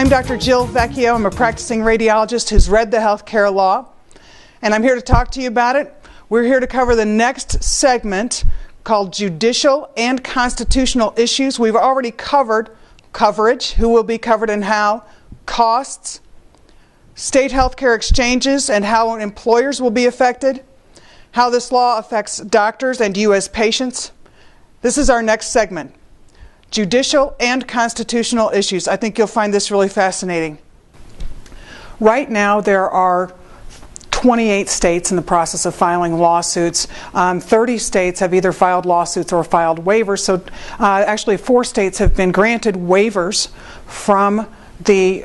I'm Dr. Jill Vecchio. I'm a practicing radiologist who's read the healthcare law, and I'm here to talk to you about it. We're here to cover the next segment called Judicial and Constitutional Issues. We've already covered coverage, who will be covered and how, costs, state healthcare exchanges and how employers will be affected, how this law affects doctors and you as patients. This is our next segment. Judicial and constitutional issues. I think you'll find this really fascinating. Right now there are 28 states in the process of filing lawsuits. 30 states have either filed lawsuits or filed waivers. So actually 4 states have been granted waivers from the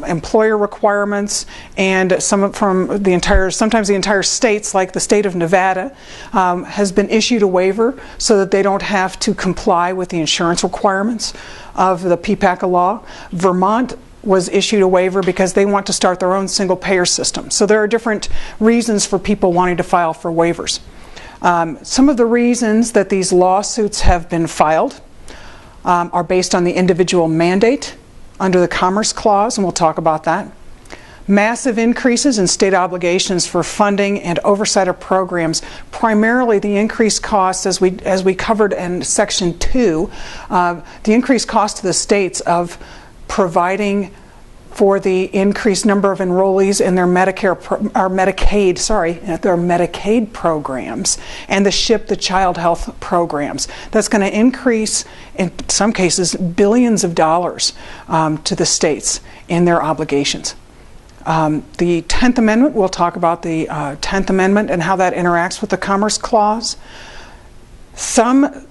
employer requirements, and some from the sometimes the entire states, like the state of Nevada, has been issued a waiver so that they don't have to comply with the insurance requirements of the PPACA law. Vermont was issued a waiver because they want to start their own single payer system. So there are different reasons for people wanting to file for waivers. Some of the reasons that these lawsuits have been filed are based on the individual mandate under the Commerce Clause, and we'll talk about that. Massive increases in state obligations for funding and oversight of programs, primarily the increased costs, as we covered in Section 2, the increased cost to the states of providing for the increased number of enrollees in their Medicaid programs, and the SHIP, the child health programs. That's going to increase, in some cases, billions of dollars to the states in their obligations. The 10th Amendment, we'll talk about the 10th Amendment and how that interacts with the Commerce Clause. Some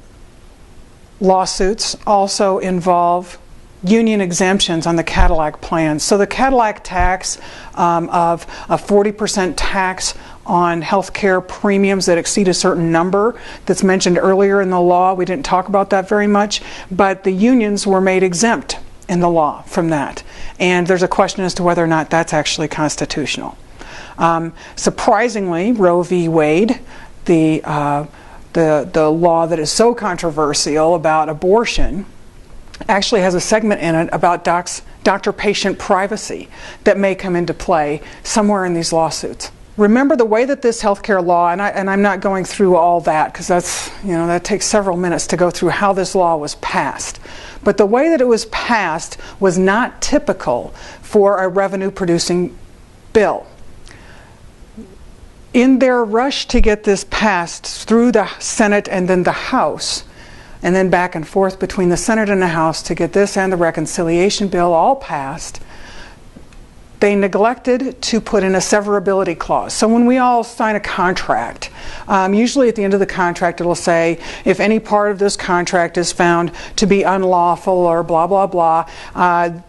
lawsuits also involve union exemptions on the Cadillac plan. So the Cadillac tax of a 40% tax on health care premiums that exceed a certain number that's mentioned earlier in the law. We didn't talk about that very much, but the unions were made exempt in the law from that. And there's a question as to whether or not that's actually constitutional. Surprisingly, Roe v. Wade, the law that is so controversial about abortion, actually has a segment in it about doctor-patient privacy that may come into play somewhere in these lawsuits. Remember the way that this healthcare law, and I'm not going through all that because that takes several minutes to go through how this law was passed. But the way that it was passed was not typical for a revenue-producing bill. In their rush to get this passed through the Senate and then the House, and then back and forth between the Senate and the House to get this and the reconciliation bill all passed, they neglected to put in a severability clause. So when we all sign a contract, usually at the end of the contract it'll say, if any part of this contract is found to be unlawful or blah, blah, blah,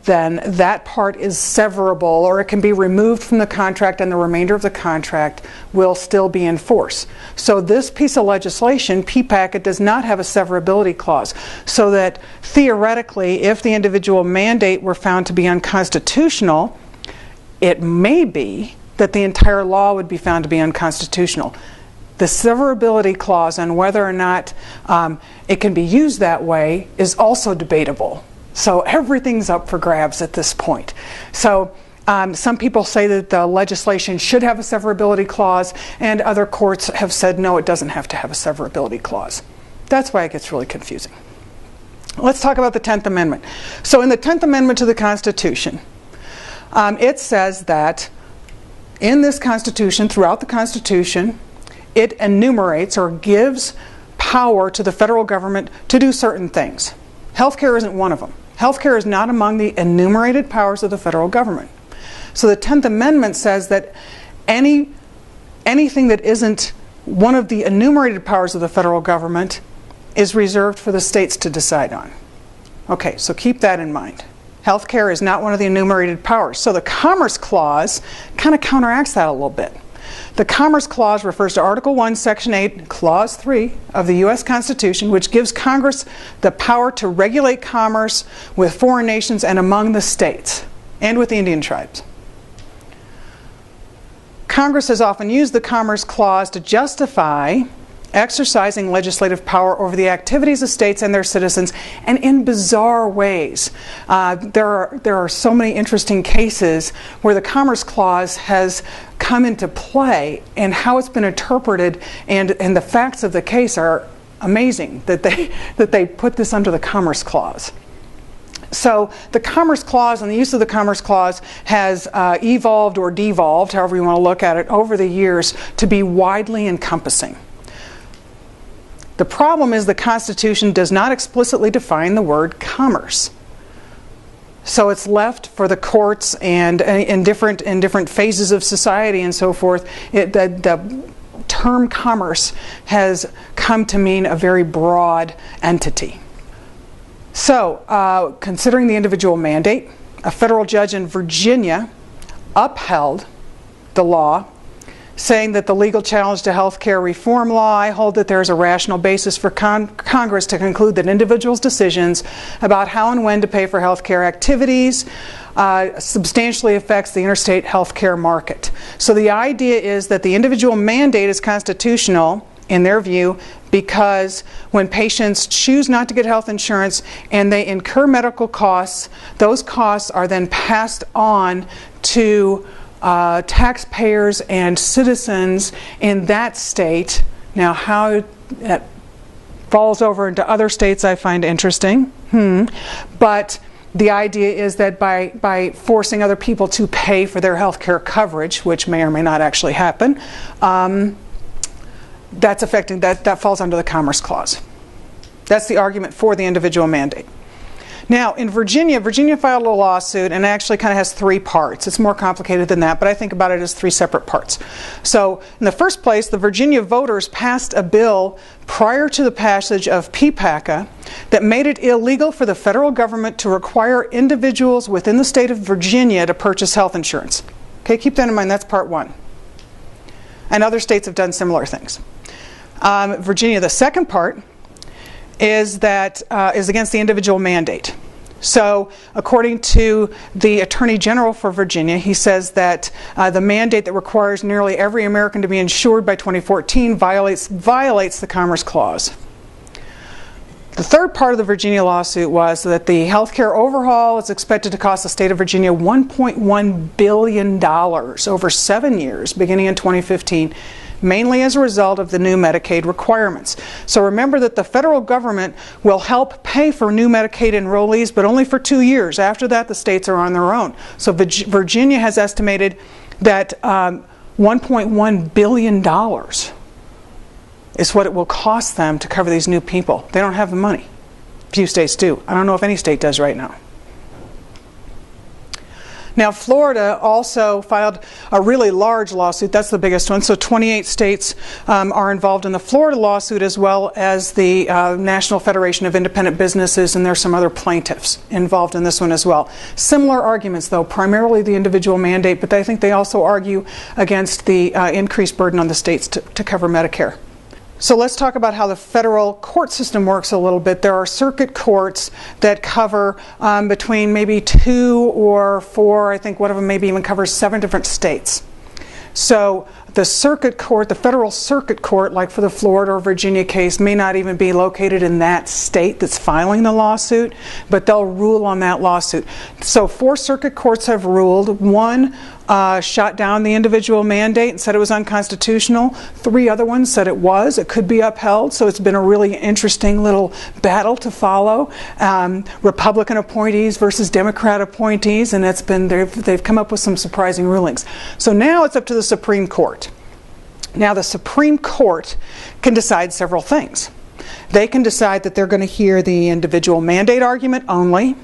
then that part is severable, or it can be removed from the contract and the remainder of the contract will still be in force. So this piece of legislation, PPACA, does not have a severability clause. So that theoretically, if the individual mandate were found to be unconstitutional, it may be that the entire law would be found to be unconstitutional. The severability clause and whether or not it can be used that way is also debatable. So everything's up for grabs at this point. So some people say that the legislation should have a severability clause, and other courts have said no, it doesn't have to have a severability clause. That's why it gets really confusing. Let's talk about the 10th Amendment. So in the 10th Amendment to the Constitution, it says that in this Constitution, throughout the Constitution, it enumerates or gives power to the federal government to do certain things. Healthcare isn't one of them. Healthcare is not among the enumerated powers of the federal government. So the 10th Amendment says that anything that isn't one of the enumerated powers of the federal government is reserved for the states to decide on. Okay, so keep that in mind. Healthcare is not one of the enumerated powers. So the Commerce Clause kind of counteracts that a little bit. The Commerce Clause refers to Article 1, Section 8, Clause 3 of the U.S. Constitution, which gives Congress the power to regulate commerce with foreign nations and among the states, and with the Indian tribes. Congress has often used the Commerce Clause to justify exercising legislative power over the activities of states and their citizens, and in bizarre ways. There are so many interesting cases where the Commerce Clause has come into play, and how it's been interpreted, and the facts of the case are amazing that they put this under the Commerce Clause. So the Commerce Clause and the use of the Commerce Clause has evolved or devolved, however you want to look at it, over the years to be widely encompassing. The problem is the Constitution does not explicitly define the word commerce. So it's left for the courts, and in different phases of society and so forth, the term commerce has come to mean a very broad entity. So, considering the individual mandate, a federal judge in Virginia upheld the law, saying that the legal challenge to health care reform law, I hold that there is a rational basis for Congress to conclude that individuals' decisions about how and when to pay for health care activities substantially affects the interstate health care market. So the idea is that the individual mandate is constitutional, in their view, because when patients choose not to get health insurance and they incur medical costs, those costs are then passed on to taxpayers and citizens in that state. Now, how that falls over into other states I find interesting. But the idea is that by forcing other people to pay for their health care coverage, which may or may not actually happen, that's affecting that falls under the Commerce Clause. That's the argument for the individual mandate. Now, in Virginia filed a lawsuit, and it actually kind of has three parts. It's more complicated than that, but I think about it as three separate parts. So, in the first place, the Virginia voters passed a bill prior to the passage of PPACA that made it illegal for the federal government to require individuals within the state of Virginia to purchase health insurance. Okay, keep that in mind. That's part one. And other states have done similar things. Virginia, the second part, is against the individual mandate. So, according to the Attorney General for Virginia, he says that the mandate that requires nearly every American to be insured by 2014 violates the Commerce Clause. The third part of the Virginia lawsuit was that the healthcare overhaul is expected to cost the state of Virginia $1.1 billion over 7 years, beginning in 2015, mainly as a result of the new Medicaid requirements. So remember that the federal government will help pay for new Medicaid enrollees, but only for 2 years. After that, the states are on their own. So Virginia has estimated that $1.1 billion is what it will cost them to cover these new people. They don't have the money. Few states do. I don't know if any state does right now. Now, Florida also filed a really large lawsuit. That's the biggest one. So 28 states are involved in the Florida lawsuit, as well as the National Federation of Independent Businesses, and there's some other plaintiffs involved in this one as well. Similar arguments, though, primarily the individual mandate, but I think they also argue against the increased burden on the states to cover Medicare. So let's talk about how the federal court system works a little bit. There are circuit courts that cover between maybe 2 or 4, I think one of them maybe even covers 7 different states. So the circuit court, the federal circuit court, like for the Florida or Virginia case, may not even be located in that state that's filing the lawsuit, but they'll rule on that lawsuit. So 4 circuit courts have ruled. 1 shot down the individual mandate and said it was unconstitutional. 3 other ones said it was. It could be upheld. So it's been a really interesting little battle to follow. Republican appointees versus Democrat appointees, and they've come up with some surprising rulings. So now it's up to the Supreme Court. Now the Supreme Court can decide several things. They can decide that they're going to hear the individual mandate argument only.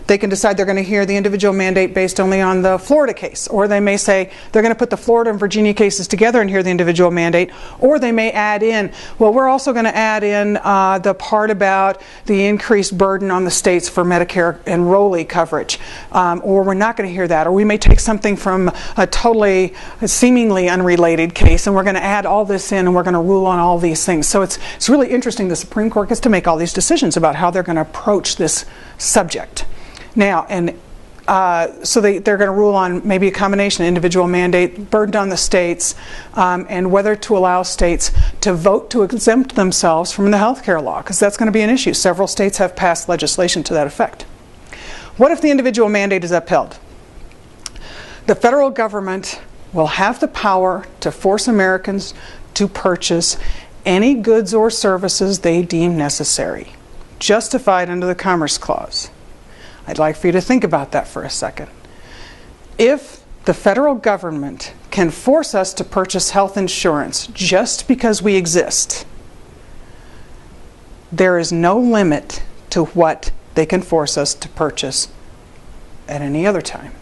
They can decide they're going to hear the individual mandate based only on the Florida case. Or they may say they're going to put the Florida and Virginia cases together and hear the individual mandate. Or they may add in, well, we're also going to add in the part about the increased burden on the states for Medicare enrollee coverage. Or we're not going to hear that. Or we may take something from a totally seemingly unrelated case and we're going to add all this in and we're going to rule on all these things. So it's really interesting. The Supreme Court gets to make all these decisions about how they're going to approach this subject. Now, and So they're going to rule on maybe a combination, individual mandate, burden on the states, and whether to allow states to vote to exempt themselves from the health care law, because that's going to be an issue. Several states have passed legislation to that effect. What if the individual mandate is upheld? The federal government will have the power to force Americans to purchase any goods or services they deem necessary, justified under the Commerce Clause. I'd like for you to think about that for a second. If the federal government can force us to purchase health insurance just because we exist, there is no limit to what they can force us to purchase at any other time.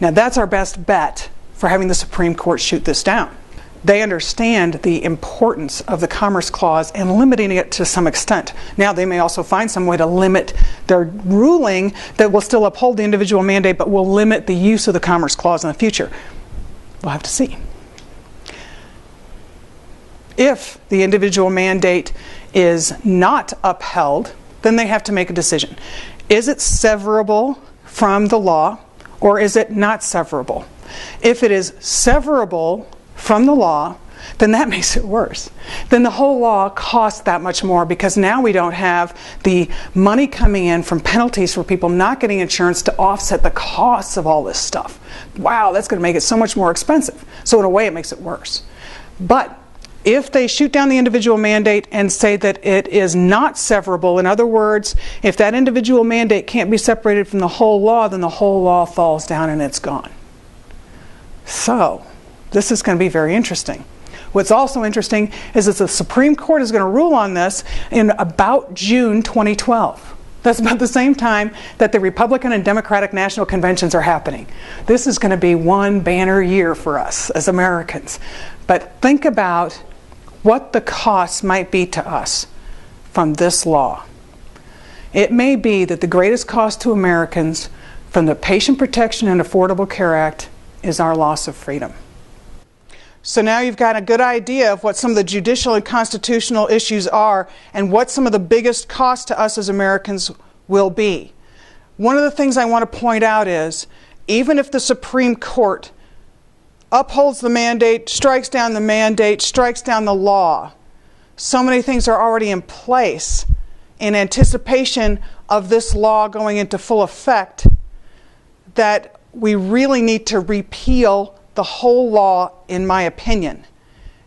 Now that's our best bet for having the Supreme Court shoot this down. They understand the importance of the Commerce Clause and limiting it to some extent. Now they may also find some way to limit their ruling that will still uphold the individual mandate but will limit the use of the Commerce Clause in the future. We'll have to see. If the individual mandate is not upheld, then they have to make a decision. Is it severable from the law, or is it not severable? If it is severable from the law, then that makes it worse. Then the whole law costs that much more, because now we don't have the money coming in from penalties for people not getting insurance to offset the costs of all this stuff. Wow, that's going to make it so much more expensive. So in a way it makes it worse. But if they shoot down the individual mandate and say that it is not severable, in other words, if that individual mandate can't be separated from the whole law, then the whole law falls down and it's gone. So this is going to be very interesting. What's also interesting is that the Supreme Court is going to rule on this in about June 2012. That's about the same time that the Republican and Democratic National Conventions are happening. This is going to be one banner year for us as Americans. But think about what the costs might be to us from this law. It may be that the greatest cost to Americans from the Patient Protection and Affordable Care Act is our loss of freedom. So now you've got a good idea of what some of the judicial and constitutional issues are and what some of the biggest costs to us as Americans will be. One of the things I want to point out is, even if the Supreme Court upholds the mandate, strikes down the law, so many things are already in place in anticipation of this law going into full effect that we really need to repeal the whole law, in my opinion,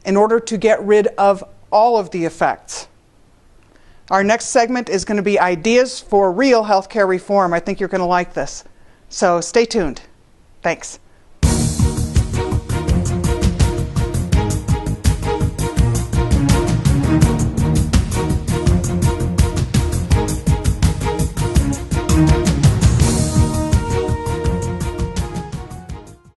in order to get rid of all of the effects. Our next segment is going to be ideas for real healthcare reform. I think you're going to like this. So stay tuned. Thanks.